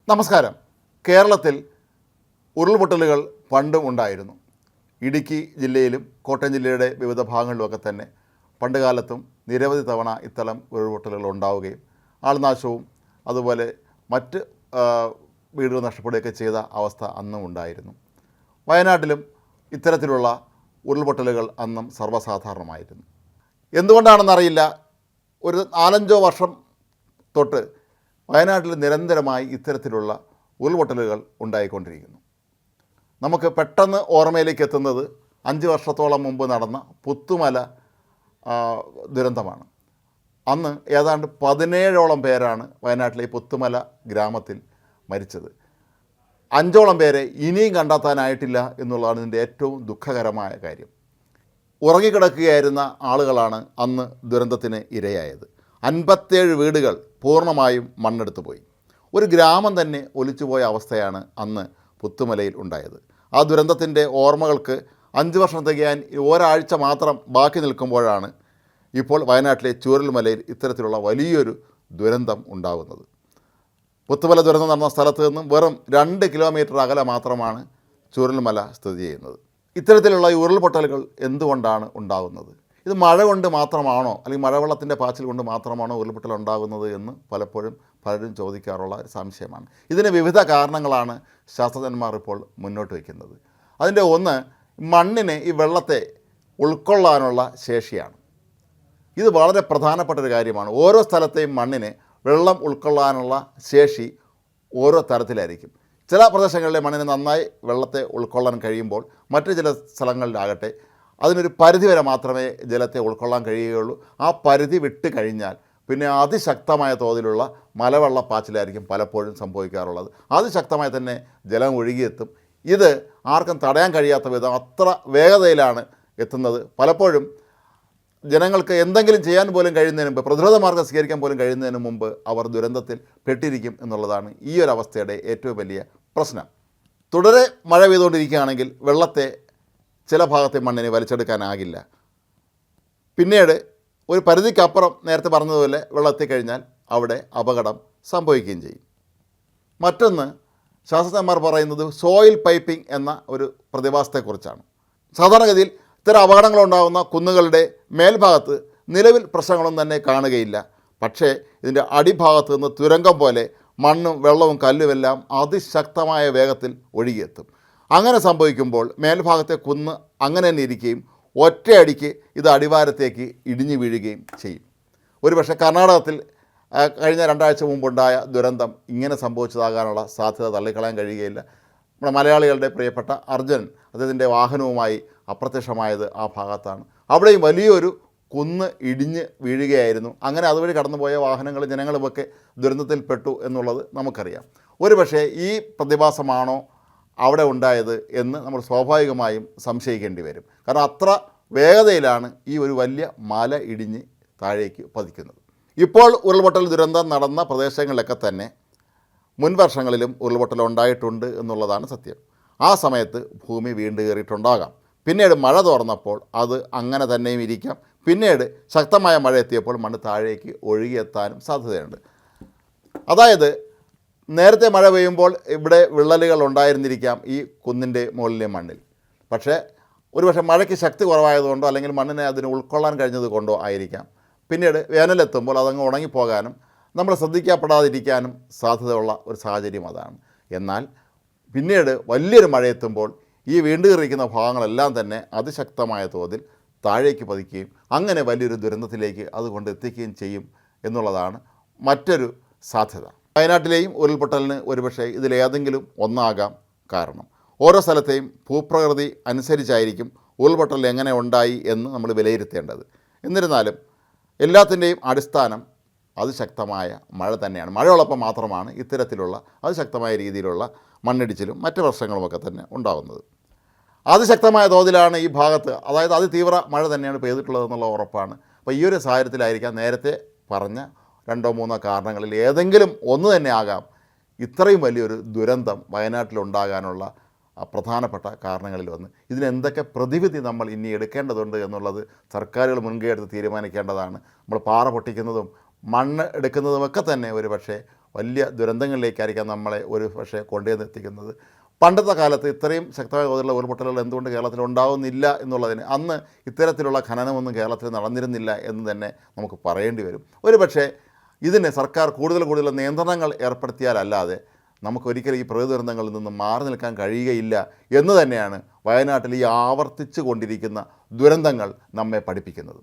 നമസ്കാരം. കേരളത്തിൽ ഉരുൾപൊട്ടലുകൾ പണ്ടും ഉണ്ടായിരുന്നു. ഇടുക്കി ജില്ലയിലും കോട്ടയം ജില്ലയുടെ വിവിധ ഭാഗങ്ങളിലുമൊക്കെ തന്നെ പണ്ടുകാലത്തും നിരവധി തവണ ഇത്തരം ഉരുൾപൊട്ടലുകൾ ഉണ്ടാവുകയും ആൾനാശവും അതുപോലെ മറ്റ് വീടുകൾ നഷ്ടപ്പെടുകയൊക്കെ ചെയ്ത അവസ്ഥ അന്നും ഉണ്ടായിരുന്നു. വയനാട്ടിലും ഇത്തരത്തിലുള്ള ഉരുൾപൊട്ടലുകൾ അന്നും സർവ്വസാധാരണമായിരുന്നു. എന്തുകൊണ്ടാണെന്നറിയില്ല, ഒരു 4-5 വർഷം തൊട്ട് വയനാട്ടിൽ നിരന്തരമായി ഇത്തരത്തിലുള്ള ഉരുൾപൊട്ടലുകൾ ഉണ്ടായിക്കൊണ്ടിരിക്കുന്നു. നമുക്ക് പെട്ടെന്ന് ഓർമ്മയിലേക്ക് എത്തുന്നത് 5 വർഷത്തോളം മുമ്പ് നടന്ന പുത്തുമല ദുരന്തമാണ്. അന്ന് ഏതാണ്ട് 17ഓളം പേരാണ് വയനാട്ടിലെ ഈ പുത്തുമല ഗ്രാമത്തിൽ മരിച്ചത്. 5ഓളം പേരെ ഇനിയും കണ്ടെത്താനായിട്ടില്ല എന്നുള്ളതാണ് ഇതിൻ്റെ ഏറ്റവും ദുഃഖകരമായ കാര്യം. ഉറങ്ങിക്കിടക്കുകയായിരുന്ന ആളുകളാണ് അന്ന് ദുരന്തത്തിന് ഇരയായത്. 57 വീടുകൾ പൂർണ്ണമായും മണ്ണെടുത്തു പോയി. ഒരു ഗ്രാമം തന്നെ ഒലിച്ചുപോയ അവസ്ഥയാണ് അന്ന് പുത്തുമലയിൽ ഉണ്ടായത്. ആ ദുരന്തത്തിൻ്റെ ഓർമ്മകൾക്ക് 5 വർഷം തികയാൻ ഒരാഴ്ച മാത്രം ബാക്കി നിൽക്കുമ്പോഴാണ് ഇപ്പോൾ വയനാട്ടിലെ ചൂരൽമലയിൽ ഇത്തരത്തിലുള്ള വലിയൊരു ദുരന്തം ഉണ്ടാകുന്നത്. പുത്തുമല ദുരന്തം നടന്ന സ്ഥലത്ത് നിന്നും വെറും 2 കിലോമീറ്റർ അകലെ മാത്രമാണ് ചൂരൽമല സ്ഥിതി ചെയ്യുന്നത്. ഇത്തരത്തിലുള്ള ഈ ഉരുൾപൊട്ടലുകൾ എന്തുകൊണ്ടാണ് ഉണ്ടാകുന്നത്? ഇത് മഴ കൊണ്ട് മാത്രമാണോ, അല്ലെങ്കിൽ മഴവെള്ളത്തിൻ്റെ പാച്ചിൽ കൊണ്ട് മാത്രമാണോ ഉരുൾപൊട്ടൽ ഉണ്ടാകുന്നത് എന്ന് പലരും ചോദിക്കാറുള്ള ഒരു സംശയമാണ്. ഇതിന് വിവിധ കാരണങ്ങളാണ് ശാസ്ത്രജ്ഞന്മാർ ഇപ്പോൾ മുന്നോട്ട് വയ്ക്കുന്നത്. അതിൻ്റെ ഒന്ന്, മണ്ണിന് ഈ വെള്ളത്തെ ഉൾക്കൊള്ളാനുള്ള ശേഷിയാണ്. ഇത് വളരെ പ്രധാനപ്പെട്ടൊരു കാര്യമാണ്. ഓരോ സ്ഥലത്തെയും മണ്ണിന് വെള്ളം ഉൾക്കൊള്ളാനുള്ള ശേഷി ഓരോ തരത്തിലായിരിക്കും. ചില പ്രദേശങ്ങളിലെ മണ്ണിന് നന്നായി വെള്ളത്തെ ഉൾക്കൊള്ളാൻ കഴിയുമ്പോൾ മറ്റു ചില സ്ഥലങ്ങളിലാകട്ടെ അതിനൊരു പരിധി വരെ മാത്രമേ ജലത്തെ ഉൾക്കൊള്ളാൻ കഴിയുകയുള്ളൂ. ആ പരിധി വിട്ട് കഴിഞ്ഞാൽ പിന്നെ അതിശക്തമായ തോതിലുള്ള മലവെള്ളപ്പാച്ചിലായിരിക്കും പലപ്പോഴും സംഭവിക്കാറുള്ളത്. അതിശക്തമായി തന്നെ ജലം ഒഴുകിയെത്തും. ഇത് ആർക്കും തടയാൻ കഴിയാത്ത വിധം അത്ര വേഗതയിലാണ് എത്തുന്നത്. പലപ്പോഴും ജനങ്ങൾക്ക് എന്തെങ്കിലും ചെയ്യാൻ പോലും കഴിയുന്നതിന് മുമ്പ്, പ്രതിരോധ മാർഗ്ഗം സ്വീകരിക്കാൻ പോലും കഴിയുന്നതിന് മുമ്പ് അവർ ദുരന്തത്തിൽ പെട്ടിരിക്കും എന്നുള്ളതാണ് ഈ ഒരു അവസ്ഥയുടെ ഏറ്റവും വലിയ പ്രശ്നം. തുടരെ മഴ പെയ്തുകൊണ്ടിരിക്കുകയാണെങ്കിൽ വെള്ളത്തെ ചില ഭാഗത്തെ മണ്ണിനെ വലിച്ചെടുക്കാനാകില്ല. പിന്നീട് ഒരു പരിധിക്കപ്പുറം നേരത്തെ പറഞ്ഞതുപോലെ വെള്ളമെത്തിക്കഴിഞ്ഞാൽ അവിടെ അപകടം സംഭവിക്കുകയും ചെയ്യും. മറ്റൊന്ന്, ശാസ്ത്രജ്ഞന്മാർ പറയുന്നത് സോയിൽ പൈപ്പിംഗ് എന്ന ഒരു പ്രതിഭാസത്തെക്കുറിച്ചാണ്. സാധാരണഗതിയിൽ ഇത്തരം അപകടങ്ങളുണ്ടാകുന്ന കുന്നുകളുടെ മേൽഭാഗത്ത് നിലവിൽ പ്രശ്നങ്ങളൊന്നും തന്നെ കാണുകയില്ല. പക്ഷേ ഇതിൻ്റെ അടിഭാഗത്ത് നിന്ന് തുരങ്കം പോലെ മണ്ണും വെള്ളവും കല്ലുമെല്ലാം അതിശക്തമായ വേഗത്തിൽ ഒഴുകിയെത്തും. അങ്ങനെ സംഭവിക്കുമ്പോൾ മേൽഭാഗത്തെ കുന്ന് അങ്ങനെ തന്നെ ഇരിക്കുകയും ഒറ്റയടിക്ക് ഇത് അടിവാരത്തേക്ക് ഇടിഞ്ഞു വീഴുകയും ചെയ്യും. ഒരുപക്ഷെ കർണാടകത്തിൽ കഴിഞ്ഞ 2 ആഴ്ച മുമ്പുണ്ടായ ദുരന്തം ഇങ്ങനെ സംഭവിച്ചതാകാനുള്ള സാധ്യത തള്ളിക്കളയാൻ കഴിയുകയില്ല. നമ്മുടെ മലയാളികളുടെ പ്രിയപ്പെട്ട അർജുൻ അദ്ദേഹത്തിൻ്റെ വാഹനവുമായി അപ്രത്യക്ഷമായത് ആ ഭാഗത്താണ്. അവിടെയും വലിയൊരു കുന്ന് ഇടിഞ്ഞ് വീഴുകയായിരുന്നു. അങ്ങനെ അതുവഴി കടന്നുപോയ വാഹനങ്ങളും ജനങ്ങളുമൊക്കെ ദുരന്തത്തിൽപ്പെട്ടു എന്നുള്ളത് നമുക്കറിയാം. ഒരുപക്ഷെ ഈ പ്രതിഭാസമാണോ അവിടെ ഉണ്ടായത് എന്ന് നമ്മൾ സ്വാഭാവികമായും സംശയിക്കേണ്ടി വരും. കാരണം അത്ര വേഗതയിലാണ് ഈ ഒരു വലിയ മല ഇടിഞ്ഞ് താഴേക്ക് പതിക്കുന്നത്. ഇപ്പോൾ ഉരുൾപൊട്ടൽ ദുരന്തം നടന്ന പ്രദേശങ്ങളിലൊക്കെ തന്നെ മുൻ വർഷങ്ങളിലും ഉരുൾപൊട്ടൽ ഉണ്ടായിട്ടുണ്ട് എന്നുള്ളതാണ് സത്യം. ആ സമയത്ത് ഭൂമി വീണ്ടും കയറിയിട്ടുണ്ടാകാം. പിന്നീട് മഴ തോർന്നപ്പോൾ അത് അങ്ങനെ തന്നെയും ഇരിക്കാം. പിന്നീട് ശക്തമായ മഴ എത്തിയപ്പോൾ മണ്ണ് താഴേക്ക് ഒഴുകിയെത്താനും സാധ്യതയുണ്ട്. അതായത് നേരത്തെ മഴ പെയ്യുമ്പോൾ ഇവിടെ വിള്ളലുകൾ ഉണ്ടായിരുന്നിരിക്കാം ഈ കുന്നിൻ്റെ മുകളിലെ മണ്ണിൽ. പക്ഷേ ഒരുപക്ഷെ മഴയ്ക്ക് ശക്തി കുറവായതുകൊണ്ടോ അല്ലെങ്കിൽ മണ്ണിനെ അതിന് ഉൾക്കൊള്ളാൻ കഴിഞ്ഞത് കൊണ്ടോ ആയിരിക്കാം പിന്നീട് വേനലെത്തുമ്പോൾ അതങ്ങ് ഉണങ്ങിപ്പോകാനും നമ്മൾ ശ്രദ്ധിക്കപ്പെടാതിരിക്കാനും സാധ്യതയുള്ള ഒരു സാഹചര്യം അതാണ്. എന്നാൽ പിന്നീട് വലിയൊരു മഴയെത്തുമ്പോൾ ഈ വീണ്ടുകയറിയിരിക്കുന്ന ഭാഗങ്ങളെല്ലാം തന്നെ അതിശക്തമായ തോതിൽ താഴേക്ക് പതിക്കുകയും അങ്ങനെ വലിയൊരു ദുരന്തത്തിലേക്ക് അതുകൊണ്ട് എത്തിക്കുകയും ചെയ്യും എന്നുള്ളതാണ് മറ്റൊരു സാധ്യത. വയനാട്ടിലെയും ഉരുൾപൊട്ടലിന് ഒരുപക്ഷെ ഇതിലേതെങ്കിലും ഒന്നാകാം കാരണം. ഓരോ സ്ഥലത്തെയും ഭൂപ്രകൃതി അനുസരിച്ചായിരിക്കും ഉരുൾപൊട്ടൽ എങ്ങനെ ഉണ്ടായി എന്ന് നമ്മൾ വിലയിരുത്തേണ്ടത്. എന്നിരുന്നാലും എല്ലാത്തിൻ്റെയും അടിസ്ഥാനം അതിശക്തമായ മഴ തന്നെയാണ്. മഴയുള്ളപ്പോൾ മാത്രമാണ് ഇത്തരത്തിലുള്ള അതിശക്തമായ രീതിയിലുള്ള മണ്ണിടിച്ചിലും മറ്റ് പ്രശ്നങ്ങളുമൊക്കെ തന്നെ ഉണ്ടാകുന്നത്. അതിശക്തമായ തോതിലാണ് ഈ ഭാഗത്ത്, അതായത് അതിതീവ്ര മഴ തന്നെയാണ് പെയ്തിട്ടുള്ളതെന്നുള്ള ഉറപ്പാണ്. അപ്പോൾ ഈ ഒരു സാഹചര്യത്തിലായിരിക്കാം നേരത്തെ പറഞ്ഞ 2-3 കാരണങ്ങളിൽ ഏതെങ്കിലും ഒന്ന് തന്നെ ആകാം ഇത്രയും വലിയൊരു ദുരന്തം വയനാട്ടിലുണ്ടാകാനുള്ള പ്രധാനപ്പെട്ട കാരണങ്ങളിൽ ഒന്ന്. ഇതിനെന്തൊക്കെ പ്രതിവിധി നമ്മൾ ഇനി എടുക്കേണ്ടതുണ്ട് എന്നുള്ളത് സർക്കാരുകൾ മുൻകൈ എടുത്ത് തീരുമാനിക്കേണ്ടതാണ്. നമ്മൾ പാറ പൊട്ടിക്കുന്നതും മണ്ണ് എടുക്കുന്നതുമൊക്കെ തന്നെ ഒരു പക്ഷേ വലിയ ദുരന്തങ്ങളിലേക്കായിരിക്കാം നമ്മളെ ഒരു പക്ഷേ കൊണ്ടുവന്നെത്തിക്കുന്നത്. പണ്ടത്തെ കാലത്ത് ഇത്രയും ശക്തമായ തോതിലുള്ള ഉരുൾപൊട്ടലുകൾ എന്തുകൊണ്ട് കേരളത്തിൽ ഉണ്ടാകുന്നില്ല എന്നുള്ളതിന് അന്ന് ഇത്തരത്തിലുള്ള ഖനനമൊന്നും കേരളത്തിൽ നടന്നിരുന്നില്ല എന്ന് തന്നെ നമുക്ക് പറയേണ്ടി വരും. ഒരു പക്ഷേ ഇതിന് സർക്കാർ കൂടുതൽ നിയന്ത്രണങ്ങൾ ഏർപ്പെടുത്തിയാലല്ലാതെ നമുക്കൊരിക്കലും ഈ പ്രകൃതി ദുരന്തങ്ങളിൽ നിന്ന് മാറി നിൽക്കാൻ കഴിയുകയില്ല എന്ന് തന്നെയാണ് വയനാട്ടിൽ ഈ ആവർത്തിച്ചു കൊണ്ടിരിക്കുന്ന ദുരന്തങ്ങൾ നമ്മെ പഠിപ്പിക്കുന്നത്.